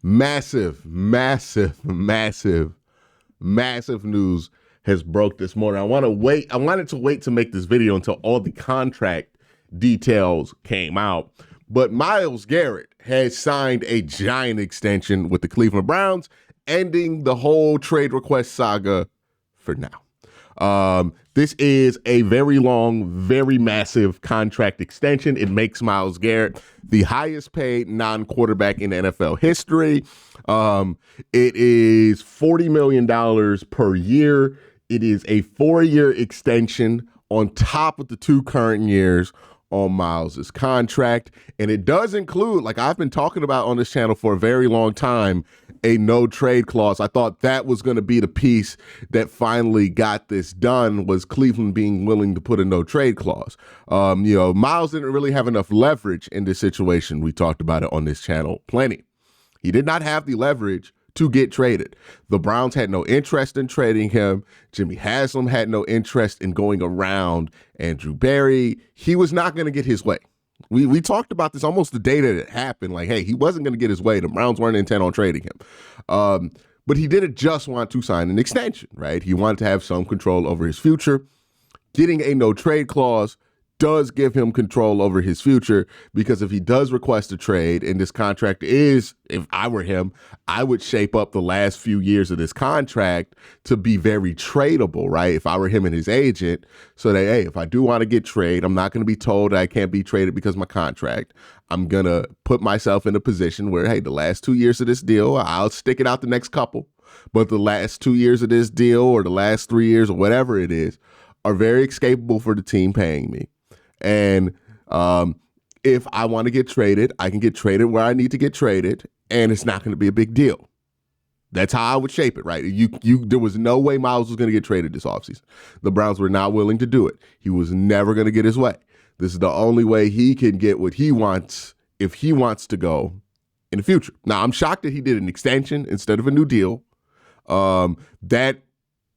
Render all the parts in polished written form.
Massive, massive, massive, massive news has broke this morning. I wanted to wait to make this video until all the contract details came out. But Myles Garrett has signed a giant extension with the Cleveland Browns, ending the whole trade request saga for now. This is a very long, very massive contract extension. It makes Myles Garrett the highest paid non-quarterback in NFL history. It is $40 million per year. It is a 4-year extension on top of the 2 current years on Myles' contract. And it does include, like I've been talking about on this channel for a very long time, a no trade clause. I thought that was going to be the piece that finally got this done, was Cleveland being willing to put a no trade clause. Myles didn't really have enough leverage in this situation. We talked about it on this channel plenty. He did not have the leverage to get traded. The Browns had no interest in trading him. Jimmy Haslam had no interest in going around Andrew Berry. He was not going to get his way. We talked about this almost the day that it happened. Like, hey, he wasn't going to get his way. The Browns weren't intent on trading him. But he didn't just want to sign an extension, right? He wanted to have some control over his future. Getting a no trade clause does give him control over his future, because if he does request a trade, and this contract is, if I were him, I would shape up the last few years of this contract to be very tradable, right? If I were him and his agent, so that, hey, if I do want to get traded, I'm not going to be told I can't be traded because of my contract. I'm going to put myself in a position where, hey, the last 2 years of this deal, I'll stick it out the next couple, but the last 2 years of this deal, or the last 3 years, or whatever it is, are very escapable for the team paying me. And if I want to get traded, I can get traded where I need to get traded, and it's not going to be a big deal. That's how I would shape it, right? There was no way Myles was going to get traded this offseason. The Browns were not willing to do it. He was never going to get his way. This is the only way he can get what he wants if he wants to go in the future. Now, I'm shocked that he did an extension instead of a new deal.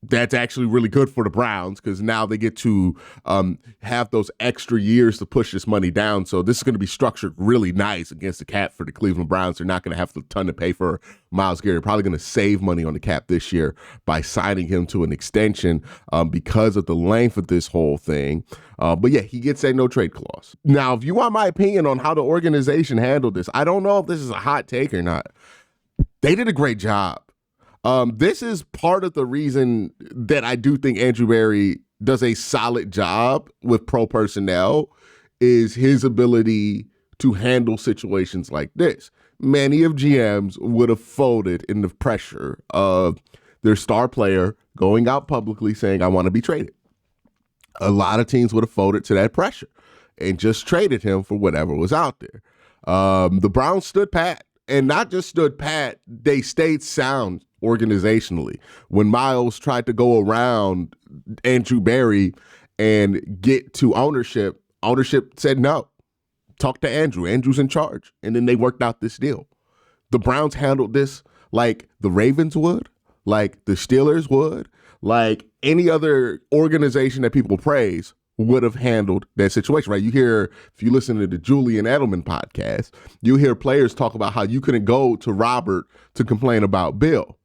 That's actually really good for the Browns, because now they get to have those extra years to push this money down. So this is going to be structured really nice against the cap for the Cleveland Browns. They're not going to have a ton to pay for Myles Garrett. Probably going to save money on the cap this year by signing him to an extension because of the length of this whole thing. But yeah, he gets a no trade clause. Now, if you want my opinion on how the organization handled this, I don't know if this is a hot take or not. They did a great job. This is part of the reason that I do think Andrew Berry does a solid job with pro personnel, is his ability to handle situations like this. Many of GMs would have folded in the pressure of their star player going out publicly saying, I want to be traded. A lot of teams would have folded to that pressure and just traded him for whatever was out there. The Browns stood pat, and not just stood pat, they stayed sound organizationally. When Myles tried to go around Andrew Berry and get to ownership said no. Talk to Andrew. Andrew's in charge. And then they worked out this deal. The Browns handled this like the Ravens would, like the Steelers would, like any other organization that people praise would have handled that situation, right? You hear, if you listen to the Julian Edelman podcast, you hear players talk about how you couldn't go to Robert to complain about Bill,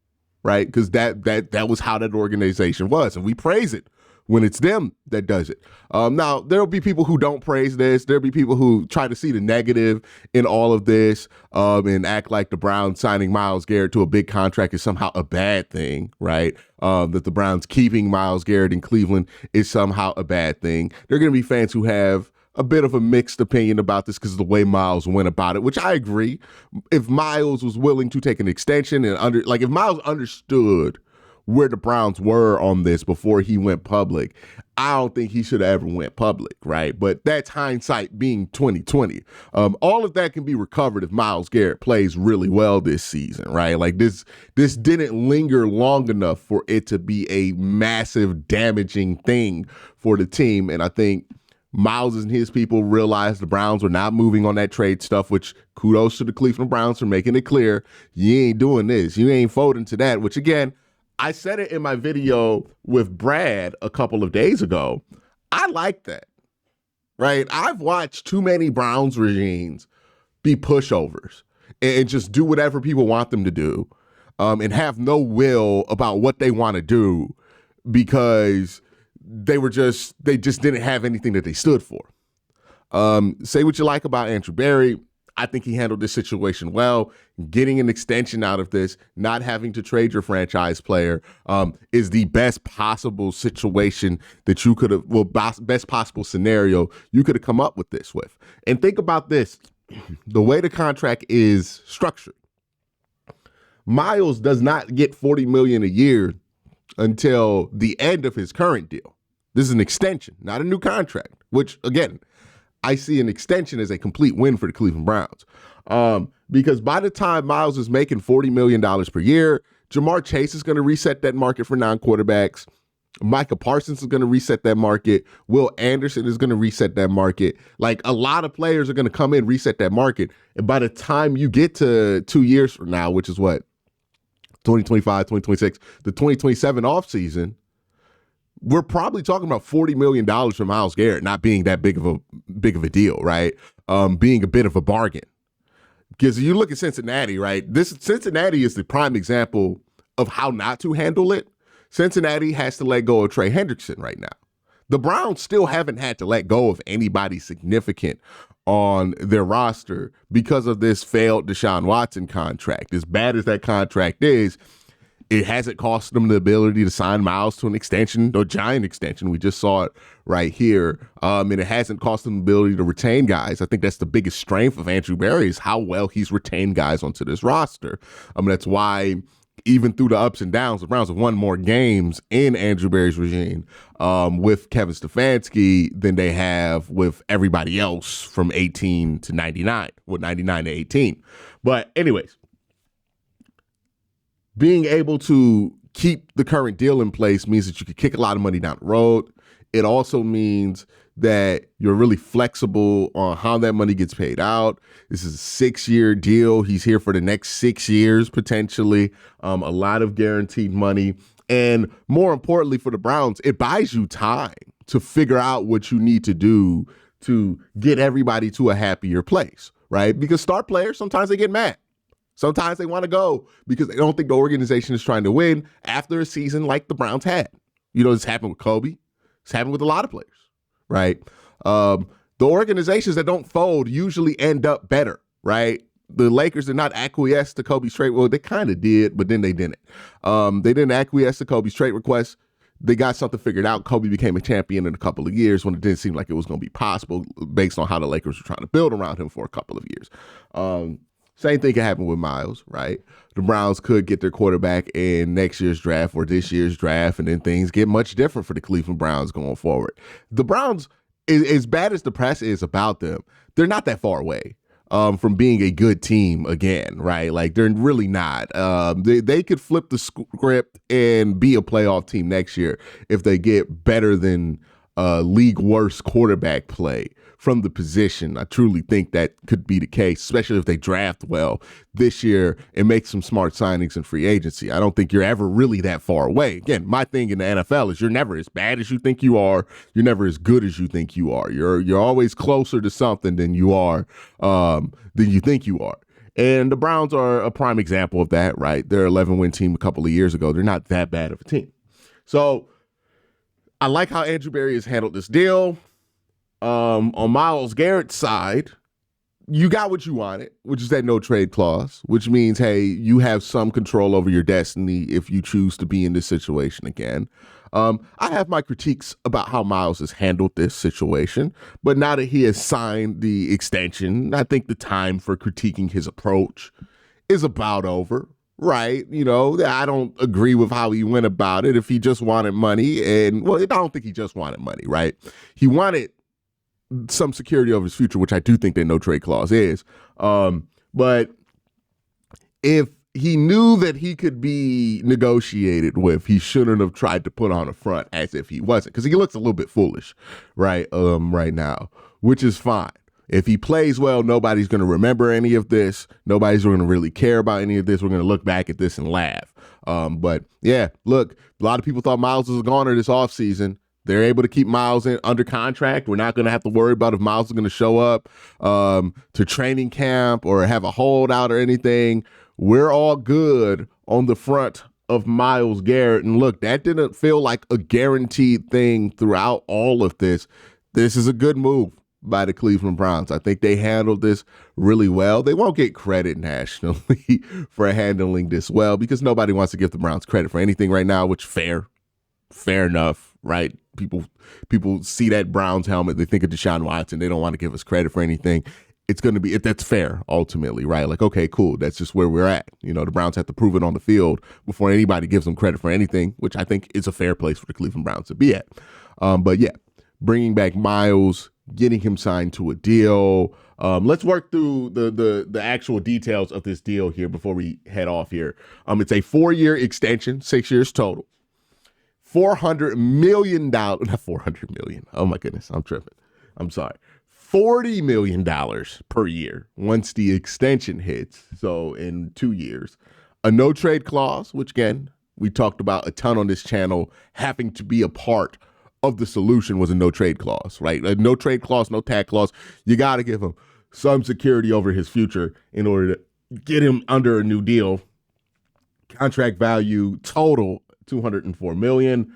right? Because that was how that organization was. And we praise it when it's them that does it. Now, there'll be people who don't praise this. There'll be people who try to see the negative in all of this and act like the Browns signing Myles Garrett to a big contract is somehow a bad thing, right? That the Browns keeping Myles Garrett in Cleveland is somehow a bad thing. There are going to be fans who have a bit of a mixed opinion about this because of the way Myles went about it, which I agree. If Myles was willing to take an extension and if Myles understood where the Browns were on this before he went public, I don't think he should have ever went public, right? But that's hindsight being 2020. All of that can be recovered if Myles Garrett plays really well this season, right? Like this didn't linger long enough for it to be a massive damaging thing for the team. And I think Myles and his people realized the Browns were not moving on that trade stuff, which kudos to the Cleveland Browns for making it clear. You ain't doing this. You ain't folding to that, which again, I said it in my video with Brad a couple of days ago. I like that, right? I've watched too many Browns regimes be pushovers. and just do whatever people want them to do, and have no will about what they want to do because they just didn't have anything that they stood for. Say what you like about Andrew Berry. I think he handled this situation well. Getting an extension out of this, not having to trade your franchise player, is the best possible situation that you could have, best possible scenario you could have come up with this with. And think about this, the way the contract is structured. Myles does not get $40 million a year until the end of his current deal. This is an extension, not a new contract, which, again, I see an extension as a complete win for the Cleveland Browns. Because by the time Myles is making $40 million per year, Jamar Chase is going to reset that market for non-quarterbacks. Micah Parsons is going to reset that market. Will Anderson is going to reset that market. Like, a lot of players are going to come in, reset that market. And by the time you get to 2 years from now, which is what, 2025, 2026, the 2027 offseason, we're probably talking about $40 million for Myles Garrett not being that big of a deal, right? Being a bit of a bargain. Because you look at Cincinnati, right? Cincinnati is the prime example of how not to handle it. Cincinnati has to let go of Trey Hendrickson right now. The Browns still haven't had to let go of anybody significant on their roster because of this failed Deshaun Watson contract. As bad as that contract is, it hasn't cost them the ability to sign Myles to an extension, a giant extension. We just saw it right here. And it hasn't cost them the ability to retain guys. I think that's the biggest strength of Andrew Berry is how well he's retained guys onto this roster. That's why even through the ups and downs, the Browns have won more games in Andrew Berry's regime with Kevin Stefanski than they have with everybody else from 18 to 99, 99 to 18. But anyways, being able to keep the current deal in place means that you can kick a lot of money down the road. It also means that you're really flexible on how that money gets paid out. This is a 6-year deal. He's here for the next 6 years, potentially. A lot of guaranteed money. And more importantly for the Browns, it buys you time to figure out what you need to do to get everybody to a happier place, right? Because star players, sometimes they get mad. Sometimes they want to go because they don't think the organization is trying to win after a season like the Browns had. You know, this happened with Kobe. It's happened with a lot of players, right? The organizations that don't fold usually end up better, right? The Lakers did not acquiesce to Kobe's trade. Well, they kind of did, but then they didn't. They didn't acquiesce to Kobe's trade request. They got something figured out. Kobe became a champion in a couple of years when it didn't seem like it was going to be possible based on how the Lakers were trying to build around him for a couple of years. Same thing can happen with Myles, right? The Browns could get their quarterback in next year's draft or this year's draft, and then things get much different for the Cleveland Browns going forward. The Browns, as bad as the press is about them, they're not that far away from being a good team again, right? Like, they're really not. They could flip the script and be a playoff team next year if they get better than league worst quarterback play from the position. I truly think that could be the case, especially if they draft well this year and make some smart signings in free agency. I don't think you're ever really that far away. Again, my thing in the NFL is you're never as bad as you think you are. You're never as good as you think you are. You're always closer to something than you are, than you think you are. And the Browns are a prime example of that, right? They're an 11-win team a couple of years ago. They're not that bad of a team. So I like how Andrew Berry has handled this deal. On Myles Garrett's side, you got what you wanted, which is that no trade clause, which means, hey, you have some control over your destiny if you choose to be in this situation again. I have my critiques about how Myles has handled this situation, but now that he has signed the extension, I think the time for critiquing his approach is about over. Right. You know, I don't agree with how he went about it. If he just wanted money well, I don't think he just wanted money, right? He wanted some security over his future, which I do think that no trade clause is. But if he knew that he could be negotiated with, he shouldn't have tried to put on a front as if he wasn't, because he looks a little bit foolish, right? Right now, which is fine. If he plays well, nobody's going to remember any of this. Nobody's going to really care about any of this. We're going to look back at this and laugh. But yeah, look, a lot of people thought Myles was a goner this offseason. They're able to keep Myles under contract. We're not going to have to worry about if Myles is going to show up to training camp or have a holdout or anything. We're all good on the front of Myles Garrett. And look, that didn't feel like a guaranteed thing throughout all of this. This is a good move by the Cleveland Browns. I think they handled this really well. They won't get credit nationally for handling this well because nobody wants to give the Browns credit for anything right now, which fair enough, right? People see that Browns helmet, they think of Deshaun Watson. They don't want to give us credit for anything. It's going to be, that's fair ultimately, right? Like, okay, cool. That's just where we're at. You know, the Browns have to prove it on the field before anybody gives them credit for anything, which I think is a fair place for the Cleveland Browns to be at. But yeah, bringing back Myles, getting him signed to a deal. Let's work through the actual details of this deal here before we head off here. It's a 4-year extension, 6 years total. $400 million, not 400 million. Oh my goodness, I'm tripping. I'm sorry. $40 million per year once the extension hits. So in 2 years, a no trade clause, which again, we talked about a ton on this channel, having to be a part of the solution was a no trade clause, right? A no trade clause, no tag clause. You got to give him some security over his future in order to get him under a new deal. Contract value total $204 million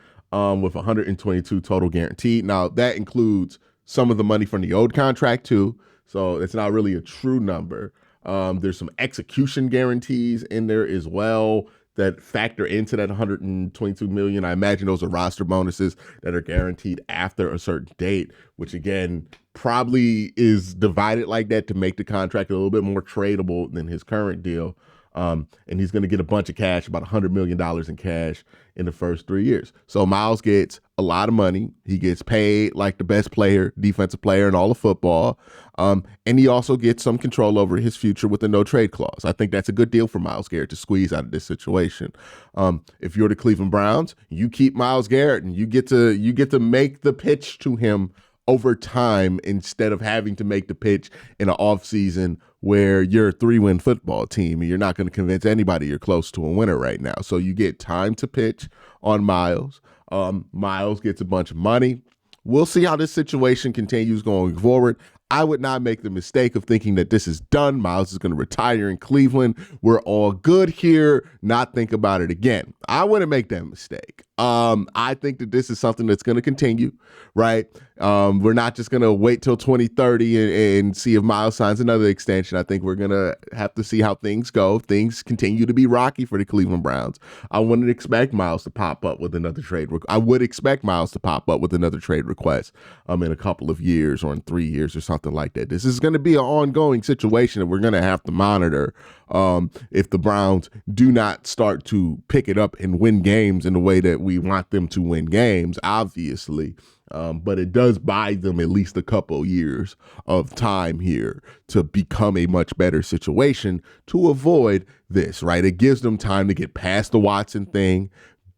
with 122 total guaranteed. Now that includes some of the money from the old contract too, so it's not really a true number. There's some execution guarantees in there as well that factor into that 122 million. I imagine those are roster bonuses that are guaranteed after a certain date, which again probably is divided like that to make the contract a little bit more tradable than his current deal. And he's going to get a bunch of cash, about $100 million in cash in the first 3 years. So Myles gets a lot of money. He gets paid like the best player, defensive player in all of football. And he also gets some control over his future with a no trade clause. I think that's a good deal for Myles Garrett to squeeze out of this situation. If you're the Cleveland Browns, you keep Myles Garrett and you get to make the pitch to him over time instead of having to make the pitch in an offseason where you're a 3-win football team and you're not going to convince anybody you're close to a winner right now. So you get time to pitch on Myles. Myles gets a bunch of money. We'll see how this situation continues going forward. I would not make the mistake of thinking that this is done. Myles is going to retire in Cleveland. We're all good here. Not think about it again. I wouldn't make that mistake. I think that this is something that's going to continue, right? We're not just going to wait till 2030 and see if Myles signs another extension. I think we're going to have to see how things go. Things continue to be rocky for the Cleveland Browns. I wouldn't expect Myles to pop up with another trade. I would expect Myles to pop up with another trade request in a couple of years or in 3 years or something like that. This is going to be an ongoing situation that we're going to have to monitor if the Browns do not start to pick it up and win games in the way that we want them to win games, obviously. But it does buy them at least a couple years of time here to become a much better situation to avoid this, right? It gives them time to get past the Watson thing,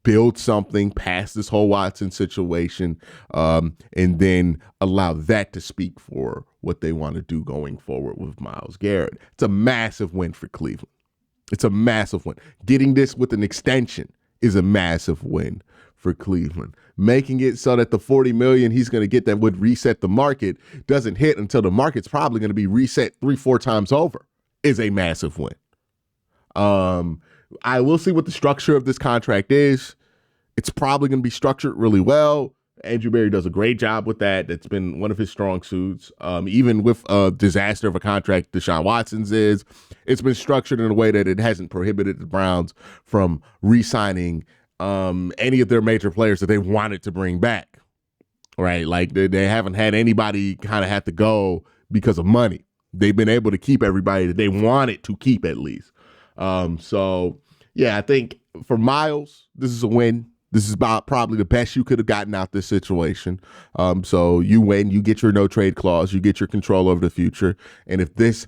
build something past this whole Watson situation, and then allow that to speak for what they want to do going forward with Myles Garrett. It's a massive win for Cleveland. It's a massive win. Getting this with an extension is a massive win for Cleveland. Making it so that the $40 million he's going to get that would reset the market doesn't hit until the market's probably going to be reset 3-4 times over is a massive win. I will see what the structure of this contract is. It's probably going to be structured really well. Andrew Berry does a great job with that. That's been one of his strong suits. Even with a disaster of a contract Deshaun Watson's is, it's been structured in a way that it hasn't prohibited the Browns from re-signing any of their major players that they wanted to bring back, right? Like they haven't had anybody kind of have to go because of money. They've been able to keep everybody that they wanted to keep at least. So yeah, I think for Myles, this is a win. This is about probably the best you could have gotten out this situation. So you win, you get your no trade clause, you get your control over the future. And if this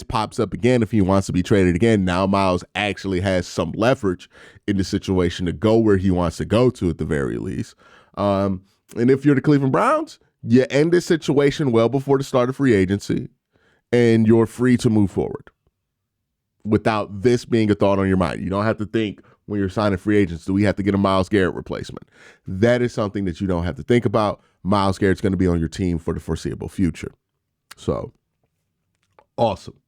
pops up again, if he wants to be traded again, now Myles actually has some leverage in the situation to go where he wants to go to at the very least. And if you're the Cleveland Browns, you end this situation well before the start of free agency and you're free to move forward without this being a thought on your mind. You don't have to think, when you're signing free agents? Do we have to get a Myles Garrett replacement? That is something that you don't have to think about. Myles Garrett's going to be on your team for the foreseeable future. So, awesome.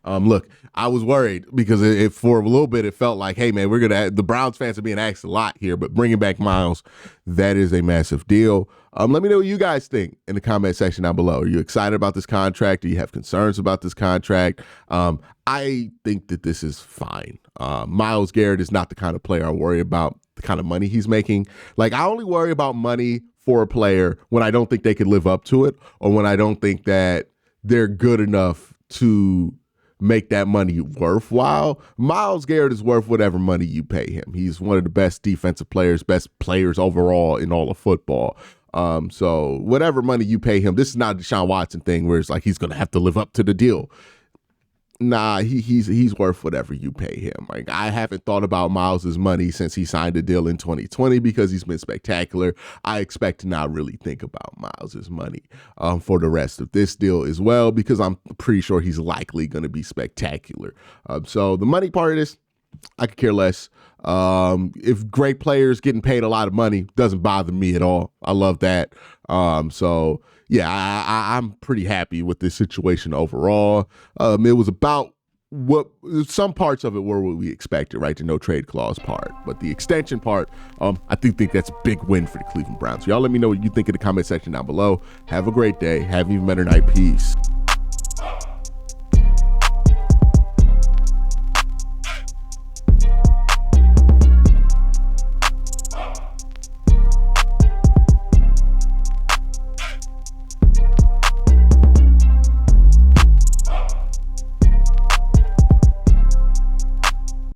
Look, I was worried because for a little bit it felt like, hey man, the Browns fans are being asked a lot here, but bringing back Myles, that is a massive deal. Let me know what you guys think in the comment section down below. Are you excited about this contract? Do you have concerns about this contract? I think that this is fine. Myles Garrett is not the kind of player I worry about the kind of money he's making. Like, I only worry about money for a player when I don't think they could live up to it, or when I don't think that they're good enough to make that money worthwhile. Myles Garrett is worth whatever money you pay him. He's one of the best defensive players, best players overall in all of football. So whatever money you pay him, this is not a Deshaun Watson thing where it's like he's going to have to live up to the deal. Nah, he's worth whatever you pay him. Like, I haven't thought about Myles's money since he signed a deal in 2020 because he's been spectacular. I expect to not really think about Myles's money for the rest of this deal as well, because I'm pretty sure he's likely going to be spectacular. So the money part of this, I could care less. If great players getting paid a lot of money, doesn't bother me at all. I love that. So yeah, I'm pretty happy with this situation overall. It was about some parts of it were what we expected, right? The no trade clause part, but the extension part, I think that's a big win for the Cleveland Browns. So y'all let me know what you think in the comment section down below. Have a great day. Have an even better night. Peace.